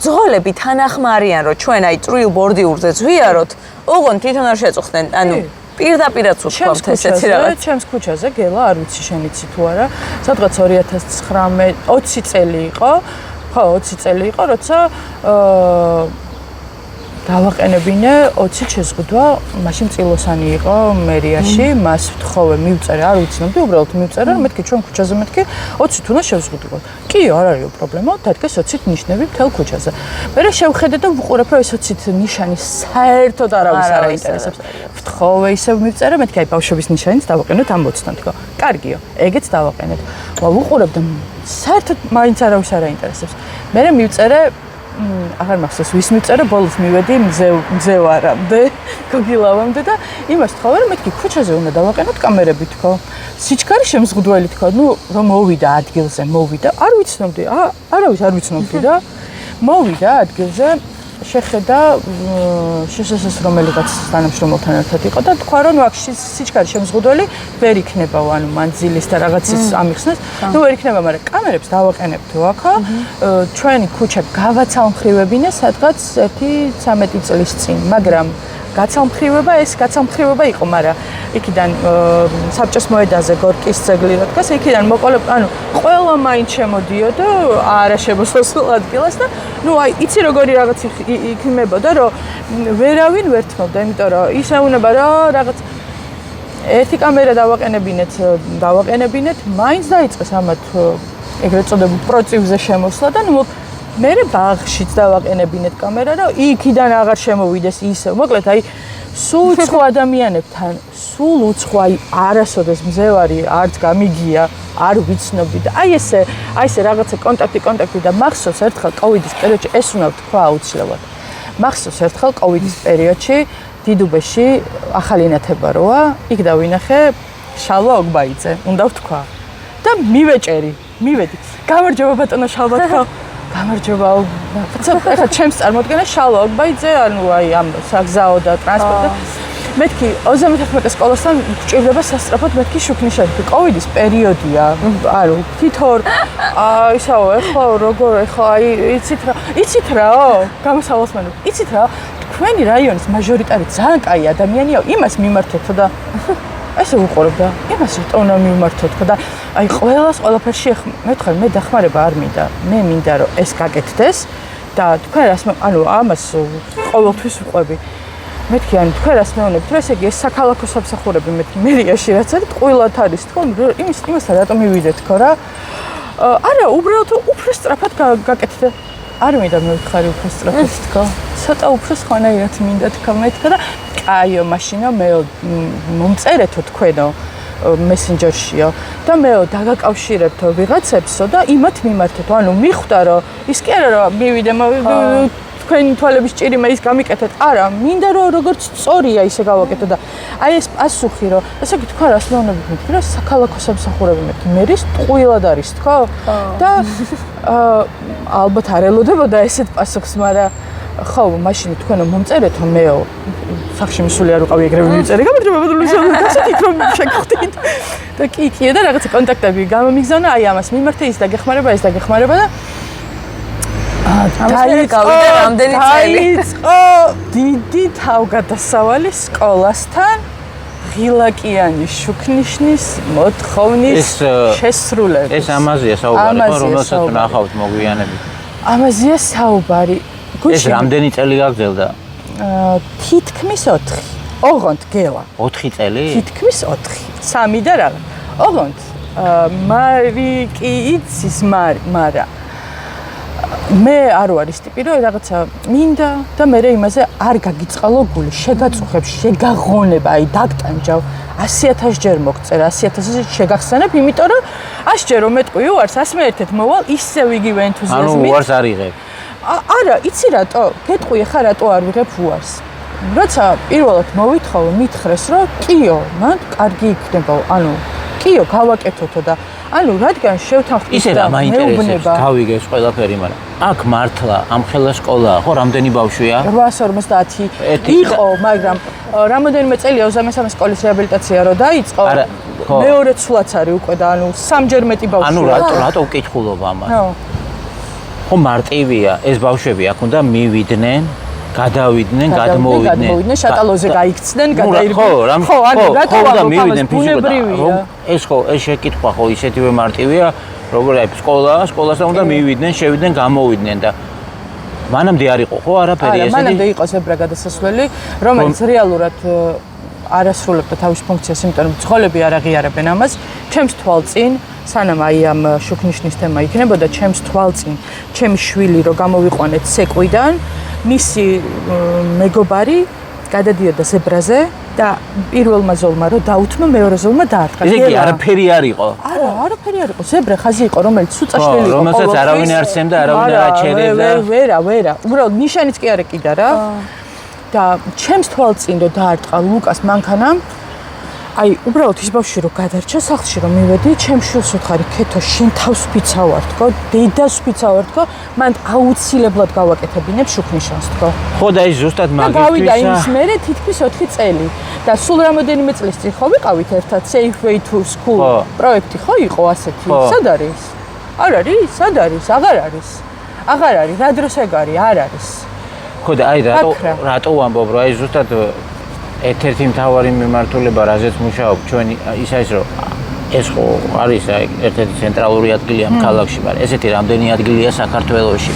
ძღოლები თანახმარიან, რომ ჩვენ აი წვრილ ბორდიურზე ვიაროთ, ოღონდ თვითონ არ შეწუხდნენ, ანუ პირდაპირაც უხმობთ ესეთი რაღაც. ჩემს ქუჩაზე გელა, არ ვიცი შენ იცი თუ არა, სადღაც 2019 20 წელი იყო, ხო 20 წელი იყო, როცა დავაყენებინე 20 შეზღუდვა, მაშინ წილოსანი იყო მერიაში, მას ვთხოვე, მივწერე, არ ვიცნობდი, უბრალოდ მივწერე, რომ მეთქი ჩვენ ქუჩაზე მეთქი 20 უნდა შევზღუდოთ. კიო, არ არისო პრობლემა, დადგეს 20 ნიშნები მთელ ქუჩაზე. მერე შევხედე და ვუყურებ, რომ ეს 20 ნიშანი საერთოდ არავის არ აინტერესებს. ვთხოვე, ისევ მივწერე, მეთქი აი ბავშვების ნიშანიც დავაყენოთ ამ 20-თან, თქო. კარგიო, ეგეც დავაყენეთ. ვუყურებ და საერთოდ მაინც არავის არ აინტერესებს. მერე მივწერე აღარ მახსოვს ვის მივწერე, ბოლოს მივედი მძევარამდე, გოგილავამდე და იმას თხოვე, რომ მეთქი ქუჩაზე უნდა დავაყენოთ კამერები თქო. სიჩქარე შემზღუდველი თქო, ნუ რომ მოვიდა ადგილზე, მოვიდა, არ ვიცნობდი, არავის არ ვიცნობდი და მოვიდა ადგილზე, შეხედა შესაძლოა რომელიღაც თანამშრომელთან ერთად იყო და თქვა, რომ აქ სიჩქარე შემზღუდველი ვერ იქნება, ანუ მანძილის და რაღაცის ამიხსნეს, ნუ ვერ იქნება, მაგრამ კამერებს დავაყენებთ აქა, ჩვენი ქუჩა გავაცალმხრივებინე სადღაც 1-13 წლის წინ, მაგრამ გაცალმხრივება იყო, მაგრამ იქიდან საბჭოს მოედანზე გორკის ძეგლი რა დგას, იქიდან მოყოლებ, ანუ ყველა მაინც შემოდიოდა არა შემოსულ ადგილას და ნუ აი იცი როგორი რაღაც იქნებოდა, რომ ვერავინ ვერ თმობდა, იმიტომ რომ ისე უნდა რა რაღაც ერთი კამერა დავაყენებინეთ, მაინც დაიწყეს ამათ ეგრეთ წოდებულ პროცივზე შემოსვლა და ნუ მერე ბაღშიც დავაყენებინეთ კამერა, რომ იქიდან აღარ შემოვიდეს ისე. მოკლედ, აი სულ უცხო ადამიანებთან, სულ უცხო, აი არასოდეს მძევარი არც გამიგია, არ ვიცნობდი და აი ესე რაღაცა კონტაქტი და მახსოვს ერთხელ კოვიდის პერიოდში ეს უნდა ვთქვა აუცილებლად. მახსოვს ერთხელ კოვიდის პერიოდში დიდუბეში ახალი ნათება როა, იქ დავინახე შალვა ოგბაიძე, უნდა ვთქვა. და მივედი. გამარჯობა ბატონო შალვა თქო. გამარჯობა. ეხლა ჩემს წარმოდგენა შალვა ოგბაიძე, ანუ აი ამ საგზაო და ტრანსპორტი. მეთქი 21 სკოლასთან გჭირდება სასწრაფოდ მეთქი შუქნიშანი. კოვიდის პერიოდია. ანუ თითოეულ ისაო, ეხლა როგორ აი იცით რაო? გამოსავალსმენო. იცით რა? თქვენი რაიონის მაჟორიტარი ძალიან კაი ადამიანია, იმას მიმართოთ და ესე უყურებ და იმას რატომ მიმართოთ და აი ყველაფერში მეთქე მე დახმარება არ მინდა. მე მინდა რომ ეს გაკეთდეს და თქვენ რას ანუ ამას ყოველთვის ვყვები. მეთქი ანუ თქვენ რას მეუბნებით, რომ ესე იგი ეს საქალაქო სამსახურები მეთქი მერიაში რაც არის ტყუილად არის თქო, იმასთან რატომ მივიდეთ თქო რა. არა, უბრალოდ უფრო სწრაფად გაკეთდე. არ მინდა მევთხარი უფრო სწრაფად თქო. ცოტა უფრო სხვანაირად მინდა თქო მეთქა და კაიო მაშინა მე მომწერეთო თქვენო მესენჯერშიო და მე დაგაკავშირებთო ვიღაცებსო და იმათ მიმართეთ. ანუ მიხვდა რომ ის კი არა რომ მივიდე თქვენი თვალების ჭირიმა ის გამიკეთეთ. არა, მინდა რომ როგორც სწორია ისე გავაკეთო და აი ეს პასუხი რომ ესე იგი თქვა რას მეუბნებით მეთქი რომ საქალაქო სამსახურები მეთქი მერის ტყუილად არის თქო და ალბათ არ ელოდებოდა ესეთ პასუხს, მაგრამ ხო, მაშინ თქვენო მომწერეთო მეო სახში მსული არ ვიყავი ეგრევე მივწერე. გამარჯობა ბატონო გასაგით რომ შეგხვდით. და კი და რაღაცა კონტაქტები გამომიგზავნა აი ამას მიმართე ის დაგეხმარება და დავიდა რამდენი წელი დაიწყო დიდი თავგადასავალი სკოლასთან ღილაკიანი შუქნიშნის მოთხოვნის შესრულებით. ეს ამაზია საუბარი, რომელსაც ნახავთ მოგვიანებით. ამაზია საუბარი. ეს რამდენი წელი გაგრძელდა? თითქმის 4. ოღონდ გელა. 4 წელი? თითქმის 4. 3 და რა. ოღონდ მარიკი იცის მარა მე არ ვარის ტიპი რომ რაღაცა მინდა და მე იმაზე არ გაგიწყალო გული, შეგაწუხებ, შეგაღონება, აი დაგტანჯავ 100,000 ჯერ მოგწერა, 100,000 შეგახსენებ, იმიტომ რომ 100 ჯერ რომ მეტყვი უარს, 101-ით მოვალ, ისევ იგივე ენთუზიაზმით. ანუ უარს არ იღებ. არა, იცი რატო? გეტყვი ხა რატო არ ვიღებ უარს? როცა პირველად მოვითხოვე, მითხრეს რომ კიო, მან კარგი იქნება, ანუ კიო გავაკეთოთო და ანუ რადგან შევთანხმდით ისე რა მაინტერესებს გავიგეს ყველაფერი, მაგრამ აქ მართლა ამ ხელა სკოლაა, ხო, რამდენი ბავშვია? 850 იყო, მაგრამ რამოდენიმე წელია 23 სკოლის რეაბილიტაცია რო დაიწყო. მეორე ცვლაც არის უკვე და ანუ სამჯერ მეტი ბავშვია. ანუ რატო ვკითხულობ ამას? ხო მარტივია, ეს ბავშვები აქ უნდა მივიდნენ, გადავიდნენ, გადმოვიდნენ, შატალოზე გაიქცნენ, გადაირბნენ. ხო, ანუ რატო უნდა მივიდნენ ფიზიკურად? ეს შეკითხვა ხო ისეთივე მარტივია, როგორ აი სკოლასთან უნდა მივიდნენ, შევიდნენ, გამოვიდნენ და მანამდე არ იყო ხო არაფერი ესეთი? მანამდე იყო ზებრა გადასასვლელი, რომელიც რეალურად არ ასრულებდა თავის ფუნქციას, იმიტომ რომ ცხოველები არ აღიარებენ ამას. ჩემს თვალწინ, სანამ აი ამ შუქნიშნის თემა იქნებოდა, ჩემს თვალწინ, ჩემი შვილი რო გამოვიყვანეთ სეკვიდან, მისი მეგობარი გადადიოდა ზებრაზე და პირველმა ზოლმა რო დაუთმო, მეორე ზოლმა დაარტყა. ესე იგი არაფერი არ იყო. არაფერი არ იყო. ზებრა ხაზი იყო, რომელიც სუწაშვილი იყო. რომელსაც არავინ არ სცემდა, არავინ არ აჩერებდა. ვერა. უბრალოდ ნიშანიც კი არ ეკიდა რა. და ჩემს თვალწინ რო დაარტყა ლუკას მანქანამ, აი უბრალოდ ის ბავშვი რო გადარჩა სახლში რომ მივედი, ჩემს შვილს ვთხარი, ქეთო შენ თავს ვფიცავარ თქო, დედას ვფიცავარ თქო, მან აუცილებლად გავაკეთებინებ შუქნიშანს თქო. ხო და ის ზუსტად მაგისთვის გავიდა იმის მერე თითქმის 4 წელი და სულ რამოდენიმე წლის წინ ხო ვიყავით ერთად Safe Way to School პროექტი ხო იყო ასეთი. სად არის? არ არის? სად არის? აღარ არის. რა დროს ეგ არის? არ არის. ხო და აი რატო ვამბობ რომ აი ზუსტად ერთ-ერთი მთავარი მიმართულება რაზეც მუშაობ ჩვენი ის არის რომ ეს ხო არის აი ერთ-ერთი ცენტრალური ადგილი ამ ქალაქში, მაგრამ ესეთი რამდენი ადგილია საქართველოში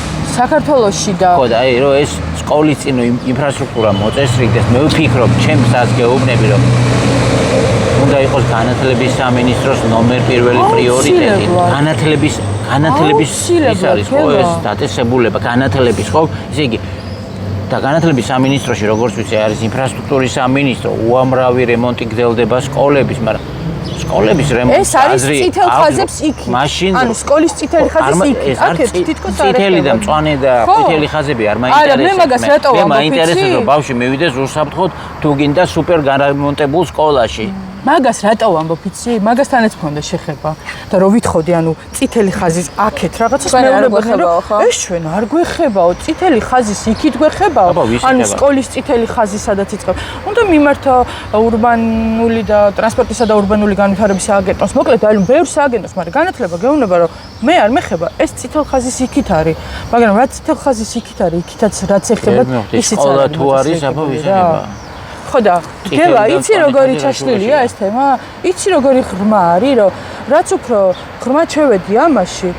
და ხო და აი რომ ეს სკოლის წინ ინფრასტრუქტურა მოწესრიგდეს, მე ვფიქრობ ჩემს საზგეუბნები რომ უნდა იყოს განათლების სამინისტროს ნომერ პირველი პრიორიტეტი, განათლების ის არის ხო ეს დაწესებულება განათლების ხო, ისე იგი და განათლების სამინისტროში როგორც ვიცი არის ინფრასტრუქტურის სამინისტრო, უამრავი რემონტი გრძელდება სკოლების, მაგრამ სკოლების რემონტი ეს არის წითელ ხაზებს იქით. ანუ სკოლის წითელი ხაზის იქით. აქეთ თითქოს არ წითელი და მწვანე და წითელი ხაზები არ მაინტერესებს. მე მაინტერესებს რომ ბავშვი მივიდეს უსაფრთხოდ თუ გინდა სუპერ გარემონტებულ სკოლაში. მაგას რატო ვამბობ იცი? მაგასთანაც მქონდა შეხება და რო ვითხოვდი ანუ წითელი ხაზის აქეთ რაღაცას მეუბნებოდი ეს ჩვენ არ გვეხებაო წითელი ხაზის იქით გვეხებაო ანუ სკოლის წითელი ხაზი სადაც იწყება უნდა მიმართო ურბანული და ტრანსპორტისა და ურბანული განვითარების სააგენტოს მოკლედ აი ბევრ სააგენტოს მაგრამ განათლება გეუბნება რომ მე არ მეხება ეს წითელ ხაზის იქით არის მაგრამ რა წითელ ხაზის იქით არის იქითაც რაც ეხება ისიც არის თუ არის აბა ვისება ხო და გელა იცი როგორი ჩაშლილია ეს თემა? იცი როგორი ღრმა არის, რომ რაც უფრო ღრმა შევედი ამაში,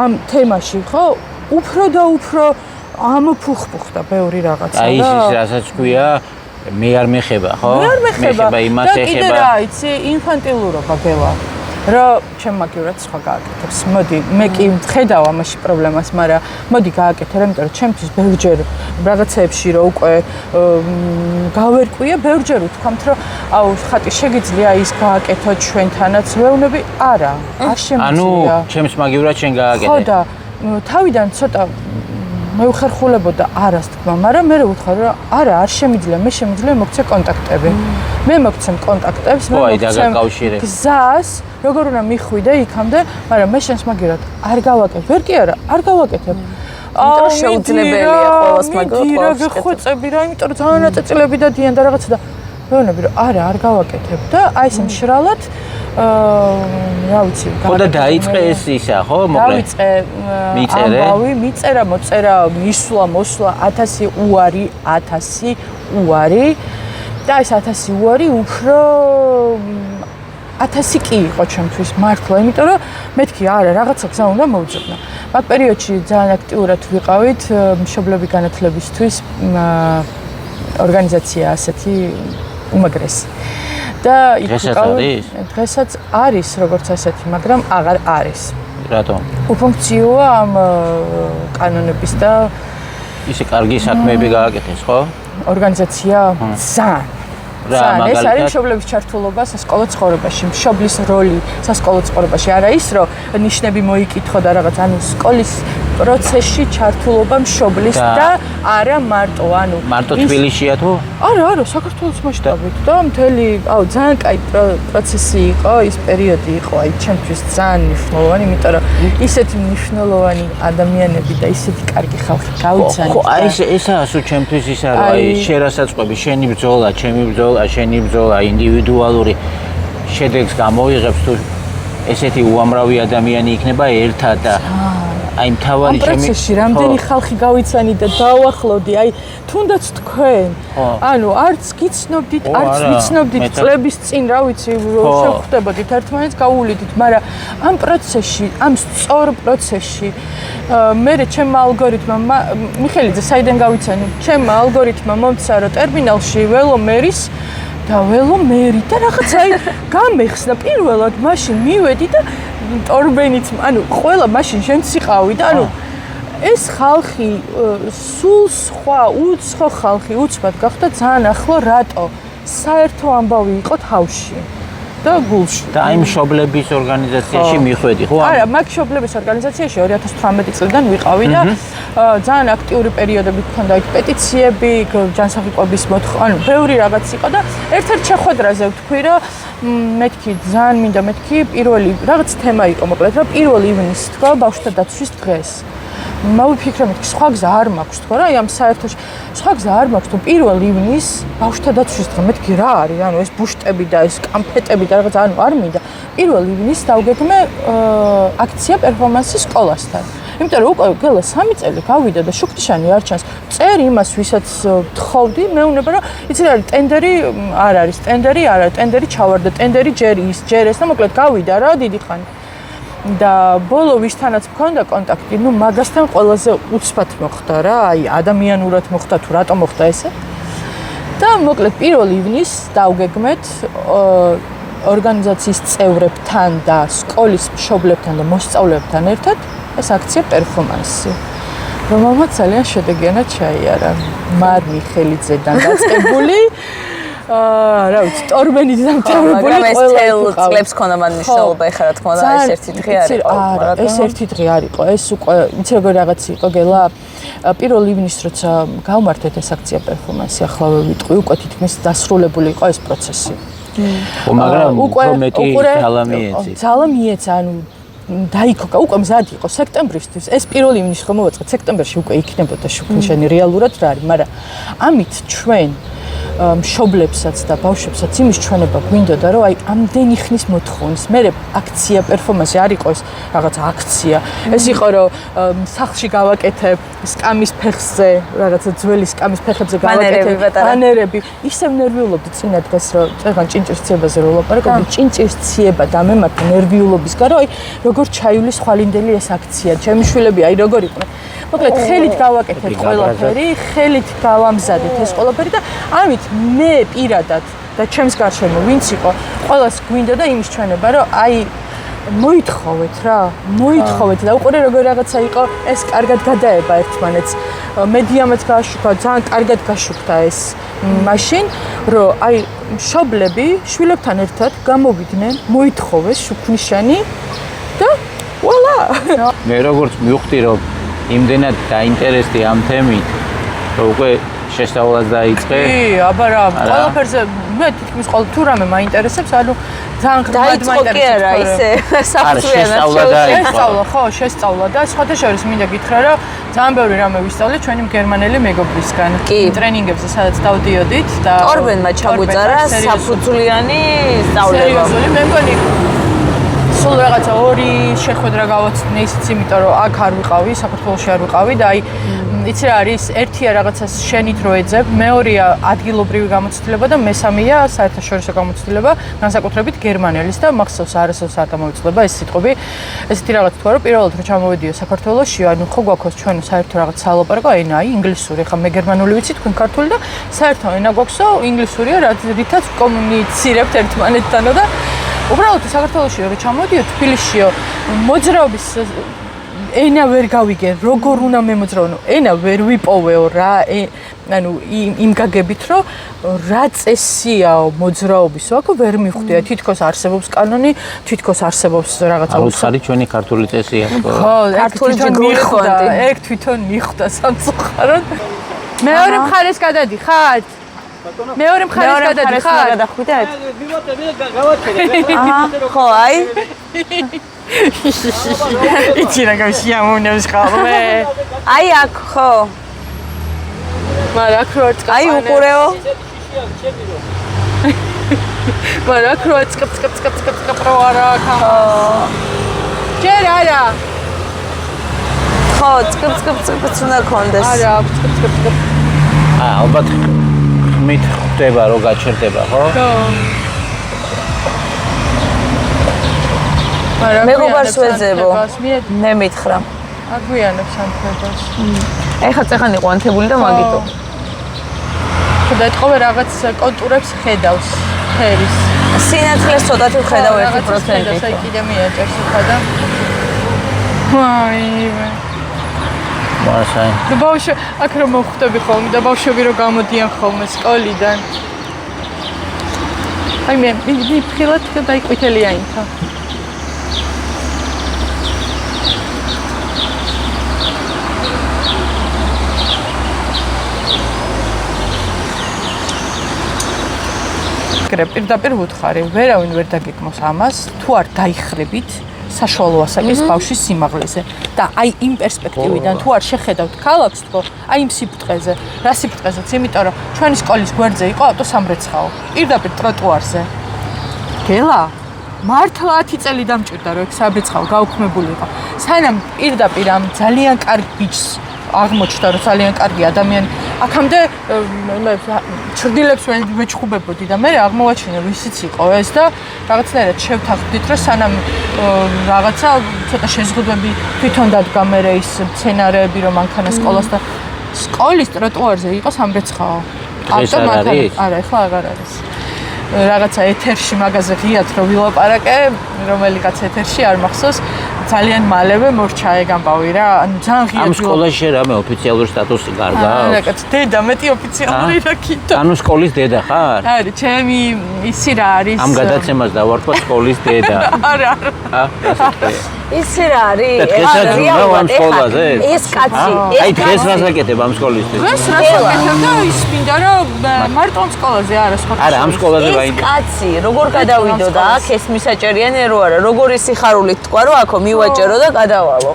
ამ თემაში, ხო? უფრო და უფრო ამოფუხდა ბევრი რაღაცა. აი ის რასაც ქვია, მე არ მეხება, ხო? მე არ მეხება იმას ეხება. და კიდე რა იცი, ინფანტილურობა გელა. რომ ჩემ მაგივრად სხვა გააკეთებს. მოდი, მე კი ვხედავ ამაში პრობლემას, მაგრამ მოდი გააკეთე, იმიტომ რომ ჩემთვის ბევრჯერ რაღაცეებში რომ უკვე გავერკვია, ბევრჯერ ვთქვამთ, რომ აუ, ხატი შეგიძლია ის გააკეთო ჩვენთანაც, ვეუბნები, არა, არ შემიძლია. ანუ ჩემს მაგივრად შენ გააკეთე. ხო და თავიდან ცოტა მე ვხერხულებოდა არას თქმა, მაგრამ მე ვუთხარ რომ არა, არ შემიძლია, მე შემიძლია მოგცე კონტაქტები. მე მოგცემ კონტაქტებს, მე მოგცემ გზას, როგორ უნდა მიხვიდე იქამდე, მაგრამ მე შენს მაგივრად არ გავაკეთებ. ვერ კი არა, არ გავაკეთებ. იმიტომ რომ შეუძლებელია ყოველს მაგალითად გავაკეთებ. ხვეწები რა, იმიტომ რომ ძალიან აწეწილები დადიან და რაღაცა და ვეუბნები რომ არა, არ გავაკეთებ და აი ეს მშრალად რა ვიცი, ხო და დაიწყე ეს ისა, ხო? მოკლედ. მიწერე. ამბავი, მიწერა, მოწერა, მისვლა, მოსვლა 1000 უარი, 1000 უარი. და ეს 1000 უარი უფრო 1000 კი იყო ჩემთვის მართლა, იმიტომ რომ მეთქი არა, რაღაცა გზა უნდა მოვიწყდა. მაგ პერიოდში ძალიან აქტიურად ვიყავით მშობლები განათლებისთვის ორგანიზაცია ასეთი უმაგრესი. და დღესაც არის როგორც ასეთი, მაგრამ აღარ არის. რატომ? უფუნქციოა ამ კანონების და ისე კარგი საქმეები გააკეთეს, ხო? ორგანიზაცია ძალიან ეს არის მშობლების ჩართულობა სასკოლო ცხოვრებაში, მშობლის როლი სასკოლო ცხოვრებაში. არა ის, რომ ნიშნები მოიკითხო და რაღაც, ანუ სკოლის პროცესში ჩართულობა მშობლის და არა მარტო, ანუ მარტო თბილისშია თუ? არა, საქართველოს მასშტაბით და მთელი, ძალიან კაი პროცესი იყო, ის პერიოდი იყო, ჩემთვის ძალიან მნიშვნელოვანი, იმიტომ რომ ისეთი მნიშვნელოვანი ადამიანები და ისეთი კარგი ხალხი გავიცანით. ხო, ესაა სულ ჩემთვის ისა, რომ აი შერასაწყები, შენი ბრძოლა, ჩემი ბრძოლა, შენი ბრძოლა ინდივიდუალური შედეგს გამოიღებს თუ ესეთი უამრავი ადამიანი იქნება ერთად და აი მთავარი ჩემი პროცესში რამდენი ხალხი გავიცანი და დავახლოვდი, აი თუნდაც თქვენ. ანუ არც გიცნობდით, არც ვიცნობდით წლების წინ, რა ვიცი, შევხვდებოდით ერთმანეთს, გავულიდით, მაგრამ ამ პროცესში, ამ სწორ პროცესში მე ჩემმა ალგორითმმა მიხელიძე საიდან გავიცანი? ჩემმა ალგორითმმა მომცა რომ ტერმინალში ველომერის და ველომერი და რაღაცა გამეხსნა პირველად მაშინ მივედი და ტორბენიც ანუ ყველა მაშინ შენც იყავი და ანუ ეს ხალხი სულ სხვა უცხო ხალხი უცბად გახდა ძალიან ახლო რატო საერთო ამბავი იყო თავში და გულში და აი მშობლების ორგანიზაციაში მიხვედი ხო? არა, მაგ მშობლების ორგანიზაციაში 2018 წლიდან ვიყავი და ძალიან აქტიური პერიოდები გქონდა, იქ პეტიციები, ჯანსაღი-ყვების მოთხოვნა, ანუ ბევრი რაღაც იყო და ერთ-ერთ შეხვედრაზე ვთქვი, რომ მეთქი ძალიან მინდა მეთქი პირველი რაღაც თემა იყო მოკლედ, რომ 1 ივნისს თქვა ბავშვთა დაცვის დღეს. მოვიფიქრე მეთქი სხვა გზა არ მაქვს თქო რა, ამ საერთოში სხვა გზა არ მაქვს თუ 1 ივნისს ბავშვთა დაცვის დღე მეთქი რა არის, ანუ ეს ბუშტები და ეს კამფეტები და რაღაც ანუ არ მინდა. 1 ივნისს დავგეგმე აქცია პერფორმანსი სკოლასთან. იმიტომ რომ უკვე გელა 3 წელი გავიდა და შუქტიშანი არ ჩანს. წერი იმას, ვისაც თხოვდი, მეუბნება რომ იცი რა არის ტენდერი არ არის, ტენდერი არ არის, ტენდერი ჩავარდა, ტენდერი ჯერ ის, ჯერ ეს და მოკლედ გავიდა რა დიდი ხანი. და ბოლო ვისთანაც მქონდა კონტაქტი, ნუ მაგასთან ყველაზე უცბად მოხდა რა, აი ადამიანურად მოხდა თუ რატომ მოხდა ესე. და მოკლედ 1 ივნისს დავგეგმეთ ორგანიზაციის წევრებთან და სკოლის მშობლებთან და მოსწავლეებთან ერთად ეს აქცია პერფორმანსი. რომელმაც ძალიან შედეგიანად ჩაიარა. მარ მიხელიძედან დაწყებული რა ვიცი, ტორბენით დამთავრებული ყველა წლებს ქონდა მან მნიშვნელობა, ეხლა რა თქმა უნდა, ეს ერთი დღე არ იყო. ეს ერთი დღე არ იყო, ეს უკვე იცი როგორი რაღაც იყო გელა 1 ივნისს როცა გავმართეთ ეს აქცია პერფორმანსი, ახლა ვიტყვი, უკვე თითქმის დასრულებული იყო ეს პროცესი. ხო, მაგრამ უფრო მეტი ძალა მიეცა. ძალა მიეცა, ანუ დაიქოკა, უკვე მზად იყო სექტემბრისთვის. ეს 1 ივნისს ხომ მოვაწყეთ, სექტემბერში უკვე იქნებოდა შუქნიშანი რეალურად რა არის, მაგრამ ამით ჩვენ მშობლებსაც და ბავშვებსაც იმის ჩვენება გვინდოდა, რომ აი ამდენი ხნის მოთხოვნის, მე აქცია პერფორმანსი არ იყო ეს რაღაც აქცია. ეს იყო რომ სახლში გავაკეთებ სკამის ფეხზე, რაღაცა ძველი სკამის ფეხებზე გავაკეთებ ბანერები. ისევ ნერვიულობდი წინა დღეს, რომ წეგან ჭინჭირციებაზე რო ვლაპარაკობდი, ჭინჭირციება დამემართა ნერვიულობის გარო, აი როგორ ჩაივლის ხვალინდელი ეს აქცია. ჩემი შვილები აი როგორ იყვნენ. მოკლედ ხელით გავაკეთეთ ყველაფერი, ხელით გავამზადეთ ეს ყველაფერი და ამით მე პირადად და ჩემს გარშემო ვინც იყო, ყველას გვინდოდა იმის ჩვენება, რომ აი მოითხოვეთ რა, მოითხოვეთ და უყურე როგორ რაღაცა იყო, ეს კარგად გადაება ერთმანეთს. მედიამაც გააშუქა, ძალიან კარგად გაშუქდა ეს მაშინ, რომ აი მშობლები შვილებთან ერთად გამოვიდნენ, მოითხოვეს შუქნიშანი და ვალა. მე როგორც მივხვდი რომ იმდენად დაინტერესდი ამ თემით, რომ უკვე შესწავლაც დაიწყე. აბა რა, ყველაფერზე მე თითქმის ყოველ თუ რამე მაინტერესებს, ანუ ძალიან ღრმად მაინტერესებს. რა ისე საფუძვლიანად შესწავლა, ხო, შესწავლა და სხვათა შორის მინდა გითხრა, რომ ძალიან ბევრი რამე ვისწავლე ჩვენი გერმანელი მეგობრისგან. ტრენინგებზე სადაც დავდიოდით და ტორბენმა ჩაგვიწერა საფუძვლიანი სწავლება. სერიოზული, მე მგონი სულ რაღაცა 2 შეხვედრა გავაცნე ისიც, იმიტომ რომ აქ არ ვიყავი, საქართველოში არ ვიყავი და აი იცი რა არის, ერთია რაღაცას შენით რო ეძებ, მეორეა ადგილობრივი გამოცდილება და მესამეა საერთაშორისო გამოცდილება, განსაკუთრებით გერმანელის და მახსოვს არასდროს არ გამოვიცლება ეს სიტყვები. ესეთი რაღაც თქვა, რომ პირველად რო ჩამოვედიო საქართველოში, ანუ ხო გვაქვს ჩვენ საერთო რაღაც სალაპარაკო ენა, აი ინგლისური, ხა მე გერმანული ვიცი, თქვენ ქართული და საერთო ენა გვაქვსო, ინგლისურია, რითაც კომუნიცირებთ ერთმანეთთანო და უბრალოდ საქართველოში რო ჩამოვედიო, თბილისშიო, მოძრაობის ენა ვერ გავიგე, როგორ უნდა მემოძრავნო. ენა ვერ ვიპოვეო რა, ანუ იმ გაგებით, რომ რა წესიაო მოძრაობის ვაკო ვერ მიხვდია. თითქოს არსებობს კანონი, თითქოს არსებობს რაღაცა. აუცხარი ჩვენი ქართული წესია. ხო, ქართული მიხვდა, ეგ თვითონ მიხვდა სამწუხაროდ. მეორე მხარეს გადადიხართ? მეორე მხარეს გადადიხართ? გადახვიდეთ? აჰა, ხო, აი. იცი რა გავშიამოვნებს ხოლმე. აი აქ, ხო. მაგრამ აქ რო წკაპ. აი უყურეო. მაგრამ აქ რო წკაპ რო არა ხა. ჯერ არა. ხო, წკაპ უნდა კონდეს. არა, წკაპ. ალბათ ხმით ხდება რომ გაჩერდება, ხო? ხო. მეგობარს ვეძებო. მე მითხრა. აგვიანებს ანთებას. ეხლა წეხან იყო ანთებული და მაგიტო. ხოდა ეთყობა რაღაც კონტურებს ხედავს ფერის. სინათლეს ცოტათი ვხედავ 1%. აი კიდე მიაჭერს ხა და ვაიმე. მასაი. და ბავშვი აქ რომ მოხვდები ხოლმე და ბავშვები რომ გამოდიან ხოლმე სკოლიდან. აი მე მიფხილად დაიყვიტელია ინთა. პირდაპირ ვუთხარი, ვერავინ ვერ დაგეკმოს ამას, თუ არ დაიხრებით საშუალო ასაკის ბავშვის სიმაღლეზე და აი იმ პერსპექტივიდან თუ არ შეხედავთ ქალაქს თქო, აი იმ სიფრთხეზე, რა სიფრთხეზეც, იმიტომ რომ ჩვენი სკოლის გვერდზე იყო ავტოსამრეცხაო, პირდაპირ ტროტუარზე. გელა მართლა 10 წელი დამჭირდა რომ ეგ სამრეცხაო გაუქმებულიყო. სანამ პირდაპირ ამ ძალიან კარგ ბიჭს აღმოჩნდა რომ ძალიან კარგი ადამიანი აქამდე ჩრდილებს ვეჩხუბებოდი და მე აღმოვაჩინე ვისიც იყო ეს და რაღაცნაირად შევთანხმდით რომ სანამ რაღაცა ცოტა შეზღუდვები თვითონ დადგა მე ის სცენარეები რომ მანქანა სკოლას და სკოლის ტროტუარზე იყო სამრეცხაო. არა, ეხლა აღარ არის. რაღაცა ეთერში მაგაზე ღიად რომ ვილაპარაკე, რომელიღაც ეთერში არ მახსოვს, ძალიან მალევე მორჩა ეგ ამბავი რა, ანუ ძალიან ღიად. ამ სკოლაში რამე ოფიციალური სტატუსი გარგავს? რა კაც დედა, მეტი ოფიციალური რა კიდო. ანუ სკოლის დედა ხარ? არა, ჩემი ისი რა არის? ამ გადაცემას დავარქვა სკოლის დედა. არა. ისი რა არის? ამ სკოლაზე? ეს კაცი, აი დღეს რას აკეთებ ამ სკოლისთვის? დღეს რას აკეთებ და ის მინდა რომ მარტო ამ სკოლაზე არა სხვა. არა, ამ სკოლაზე ეს კაცი როგორ გადავიდო და აქ ეს მისაჭერიანი რო არა, როგორი სიხარულით თქვა რომ აქო მივაჭერო და გადავალო.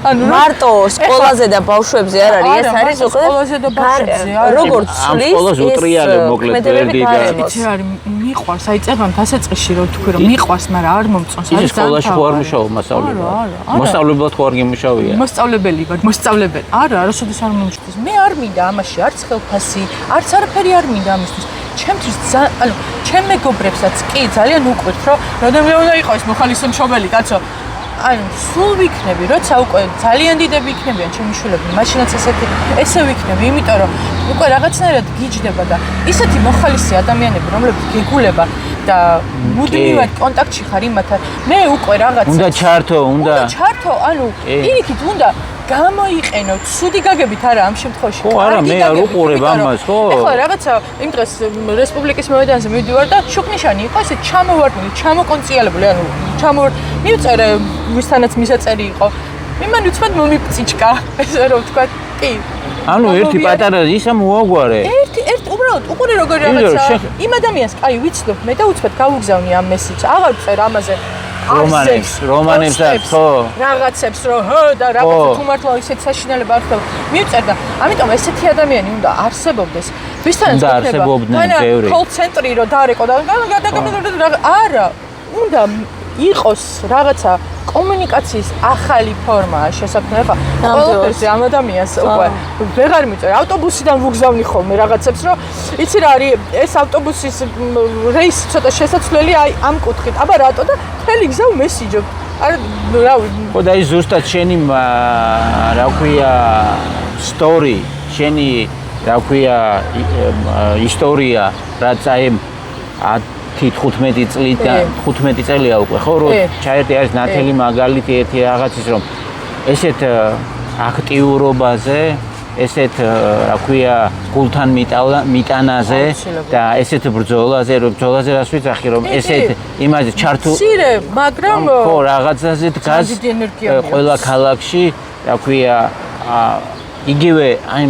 ანუ მარტო სკოლაზე და ბავშვებზე არ არის, ეს არის სკოლაზე და ბავშვებზე. როგორც ცulis სკოლას უტრიალებ მოკლედ ვერდი და იცი რა არის მიყვარს, აი წერან დასაწყისში რომ თქვი რომ მიყვარს, მაგრამ არ მომწონს. ის სკოლაში ხო არ მუშაობ მასწავლებლად? მოსწავლებლად ხო არ გიმუშავია? მოსწავლებელი ვარ, მოსწავლებელი. არა, არასოდეს არ მომჩნდეს. მე არ მინდა ამაში არც ხელფასი, არც არაფერი არ მინდა ამისთვის. ჩემთვის ანუ ჩემ მეგობრებსაც კი ძალიან უყვირთ, რომ რამდენიმე უნდა იყოს მოხალისე მშობელი კაცო. ანუ სულ ვიქნები, როცა უკვე ძალიან დიდები იქნებიან ჩემი შვილები, მაშინაც ესე ვიქნები, იმიტომ რომ უკვე რაღაცნაირად გიჯდება და ისეთი მოხალისე ადამიანები, რომლებიც გეგულება და მუდმივად კონტაქტში ხარ იმათთან, მე უკვე რაღაცა უნდა ჩართო, უნდა ჩართო, ანუ პირიქით უნდა გამოიყენო, ცუდი გაგებით არა ამ შემთხვევაში. ხო, არა, მე არ უყურებ ამას, ხო? ეხლა რაღაცა იმ დღეს რესპუბლიკის მოედანზე მივდივარ და შუქნიშანი იყო ესე ჩამოვარდნილი, ჩამოკონციალებული, ანუ მივწერე ვისთანაც მისაწერი იყო. მან უცბად მომიფწიჭკა, ესე რომ ვთქვა, კი. ანუ ერთი პატარა ისა მოაგვარე. ერთ უბრალოდ უყურე როგორი რაღაცა. იმ ადამიანს, აი ვიცნობ მე და უცბად გავუგზავნი ამ მესიჯს. აღარ წერ ამაზე. რომანებს ხო რაღაცებს რო ჰო და რაღაცა თუ მართლა ისეთ საშინელება არ ხდება მივწერ და ამიტომ ესეთი ადამიანი უნდა არსებობდეს ვისთანაც ხდება კოლ ცენტრი რო დარეკო და არა უნდა იყოს რაღაცა კომუნიკაციის ახალი ფორმაა შესაძლებელი ხა ყველაფერზე ამ ადამიანს უკვე ვეღარ მიწერ ავტობუსიდან ვუგზავნი ხოლმე რაღაცებს რომ იცი რა არის ეს ავტობუსის რეისი ცოტა შესაძლებელი აი ამ კუთხით აბა რატო და მთელი გზა მესიჯობ არა რა ხო და ის ზუსტად შენი რა ქვია სტორი შენი რა ქვია ისტორია რაც აი 15 წელია უკვე ხო რომ ჩაერთი არის ნათელი მაგალითი ერთი რაღაცის რომ ესეთ აქტიურობაზე, ესეთ რა ქვია, გულთან მიტანაზე და ესეთ ბრძოლაზე რას ვიცახი, რომ ესეთ იმაზე ჩართულ მცირე, მაგრამ ხო, რაღაცაზე დგას ყველა ქალაქში, რა ქვია, იგივე აი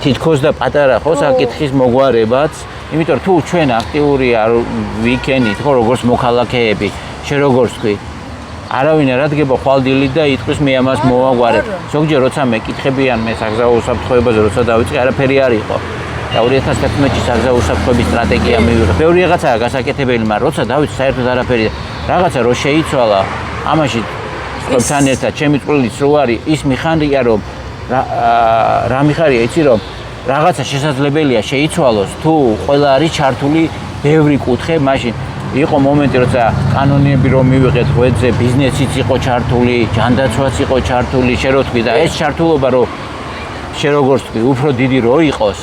თითქოს და პატარა ხო საკითხის მოგვარებაც, იმიტომ თუ ჩვენ აქტიური არ ვიქენით, ხო, როგორც მოქალაქეები, შე როგორც თქვი, არავინ არ ადგება ხვალდილი და იტყვის მე ამას მოვაგვარებ. ზოგჯერ როცა მეკითხებიან მე საგზაო უსაფრთხოებაზე, როცა დავიწყე, არაფერი არ იყო. და 2011 წლის საგზაო უსაფრთხოების სტრატეგია მივიღე. ბევრი რაღაცაა გასაკეთებელი, მაგრამ როცა დავიწყე, საერთოდ არაფერი. რაღაცა რო შეიცვალა, ამაში თქვენთან ერთად ჩემი წყვილიც რო არის, ის მიხარია რომ რა მიხარია, იცი რომ რაღაცა შესაძლებელია შეიცვალოს, თუ ყველა არის ჩართული ბევრი კუთხე, მაშინ იყო მომენტი, როცა კანონიები რომ მივიღეთ ღვედზე, ბიზნესიც იყო ჩართული, ჯანდაცვაც იყო ჩართული, შე რო თქვი და ეს ჩართულობა რო შე როგორც თქვი, უფრო დიდი რო იყოს,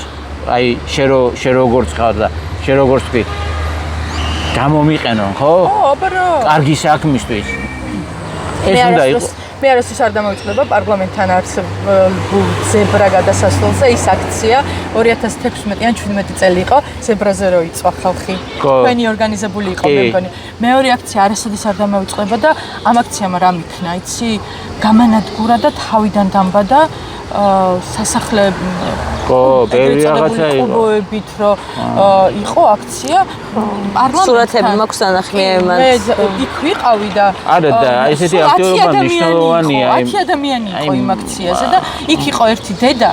აი შე როგორც ხარ და შე როგორც თქვი, გამომიყენონ, ხო? ხო, აბა კარგი საქმისთვის. ეს უნდა იყოს. მე არასდროს არ დამოწმება პარლამენტთან არსებულ ზებრა გადასასვლელზე ის აქცია 2016-ან 17 წელი იყო ზებრაზე რო იწვა ხალხი. თქვენი ორგანიზებული იყო მე მგონი. მეორე აქცია არასოდეს არ დამოწმება და ამ აქციამ რა მიქნა, იცი? გამანადგურა და თავიდან დამბადა სასახლე ხო, ბევრი რაღაცა იყო. ყუბოებით რომ იყო აქცია პარლამენტთან. სურათები მაქვს ანახი მე იქ ვიყავი და არა და ესეთი აქტიურობა მნიშვნელოვანია. 10 ადამიანი იყო იმ აქციაზე და იქ იყო ერთი დედა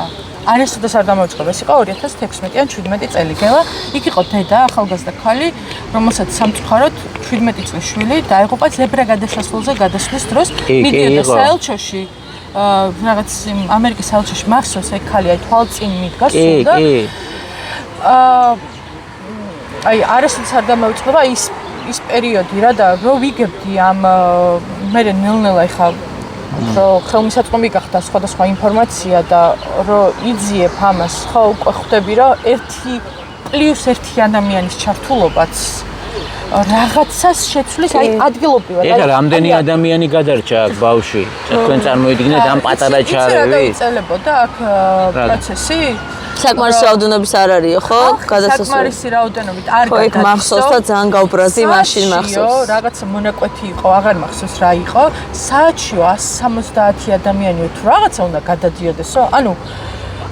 არასოდეს არ დამოწმება, ეს იყო 2016-ან 17 წელი გელა. იქ იყო დედა, ახალგაზრდა ქალი, რომელსაც სამწუხაროდ 17 წლის შვილი დაიღუპა ზებრა გადასასვლელზე გადასვლის დროს. მიდიოდა საელჩოში რაღაც ამერიკის საელჩოში მახსოვს ეგ ქალი აი თვალწინ მიდგა სულ და აი არასოდეს არ დამოწმება ის პერიოდი რა და რო ვიგებდი ამ მე ნელ-ნელა ხა რო ხელმისაწვდომი გახდა სხვადასხვა ინფორმაცია და რო იძიებ ამას ხო უკვე ხვდები რომ 1+1 ადამიანის ჩართულობაც რაღაცას შეცვლის აი ადგილობრივად ეხლა რამდენი ადამიანი გადარჩა აქ ბავშვი თქვენ წარმოიდგინეთ ამ პატარა ჩარევით წელებოდა აქ პროცესი საკმარისი რაოდენობის არ არისო ხო გადასასვლელი საკმარისი რაოდენობით არ ხო ეგ მახსოვს და ძალიან გავბრაზდი მაშინ მახსოვს რაღაცა მონაკვეთი იყო აღარ მახსოვს რა იყო საათშიო 170 ადამიანიო თუ რაღაცა უნდა გადადიოდესო ანუ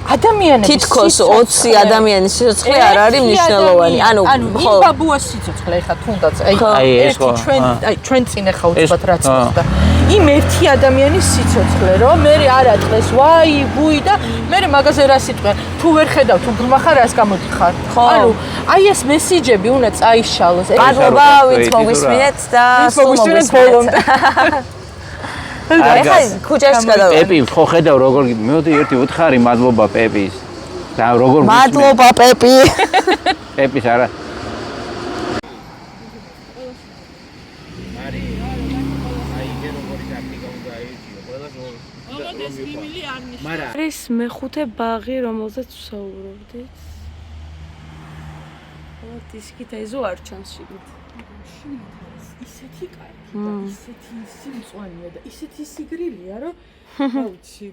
ადამიანების თითქოს 20 ადამიანის სიცოცხლე არ არის მნიშვნელოვანი. ანუ ხო იმ ბაბუას სიცოცხლე ეხა თუნდაც აი ეს ხო ჩვენ წინ ეხა უცბად რაც ხდება. იმ ერთი ადამიანის სიცოცხლე რომ მე არ ატყეს ვაი ვუი და მე მაგაზე რა სიტყვენ თუ ვერ ხედავ თუ ბრმახარ რას გამოდიხარ. ანუ აი ეს მესიჯები უნდა წაიშალოს. მადლობა ვინც მოგვისმინეთ და სულ მოგვისმინეთ. ეხლა ქუჩაში გადავარ. პეპი ხო ხედავ როგორ მოდი ერთი უთხარი მადლობა პეპის. და როგორ მადლობა პეპი. პეპის არა. არის მეხუთე ბაღი, რომელზეც ვსაუბრობდით. ოთ ისკით ეზო არ ჩანს შიგნით. ისეთი კარგი და ისეთი სიმწვანეა და ისეთი სიგრილია რომ აუცი